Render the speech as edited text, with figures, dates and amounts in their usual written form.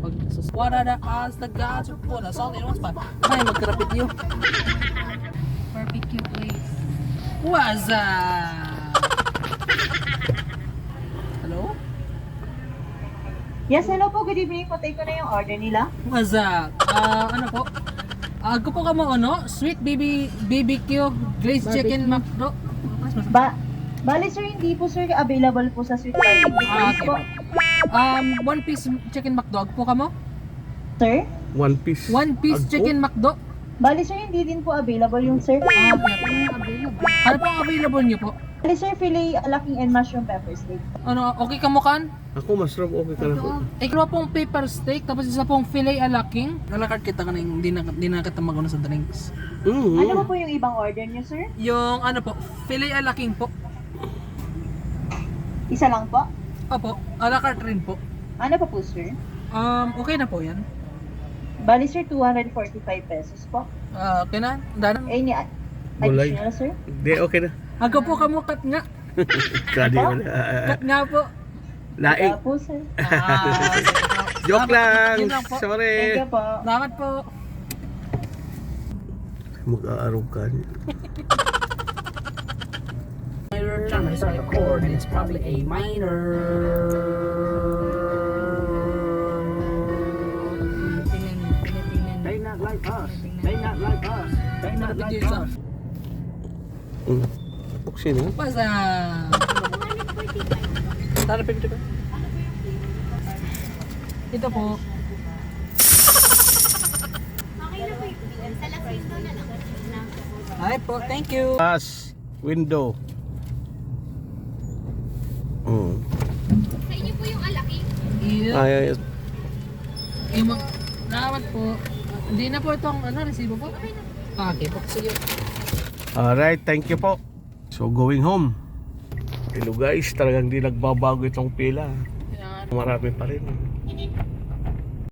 pag what are the odds the gods would put us all in one spot? Ay, magkarapit niyo. Barbecue place. What's up? Hello? Yes, hello po. Good evening po. Take ko na yung order nila. What's up? Ano po? Ako po ka mo ano? Sweet BBQ glazed chicken McDo. Bali sir, hindi po sir available po sa Sweet Barbecue Place Okay po. po. One piece chicken McDo po ka mo? Sir? One piece. One piece Agpo? chicken McDo. Bali sir, hindi din po available yung sir. Okay po. Ano po ang available niyo po? Bali sir, filet alaking and mushroom pepper steak. Ano, okay ka mo kan? Ako, masarap. Okay ka na po. Ikaw pong paper steak, tapos isa pong filet alaking. Nalakad kita ka na yung di na kita mag sa drinks. Ano po yung ibang order niyo sir? Yung ano po, filet alaking po. Isa lang po? Opo, alakart rin po. Ano po sir? Okay na po yan. Bali sir, 245 pesos po. Okay na? Danan. Any Gulay. additional sir? Hindi, okay na. Ako po kamukat nga. Kadi mo Kat nga po. Laing. Wala po sir. Joke lang. Yun lang po. Thank Sorry. you po. Salamat po. Mag-aarog ka niya. Minor channel is a chord and it's probably a minor. They not like us. They not like us. They not like us. Buksin ha? Basta. Tara, pwede ba? Ito po. Hi po, thank you. Glass. Window. Sa inyo po yung alaki. Iya. Ay, ay, Salamat po. Hindi na po itong ano, resibo po. Okay po, sige. alright, thank you po. So, going home. Hello guys, talagang di nagbabago itong pila. Yan. Marami pa rin.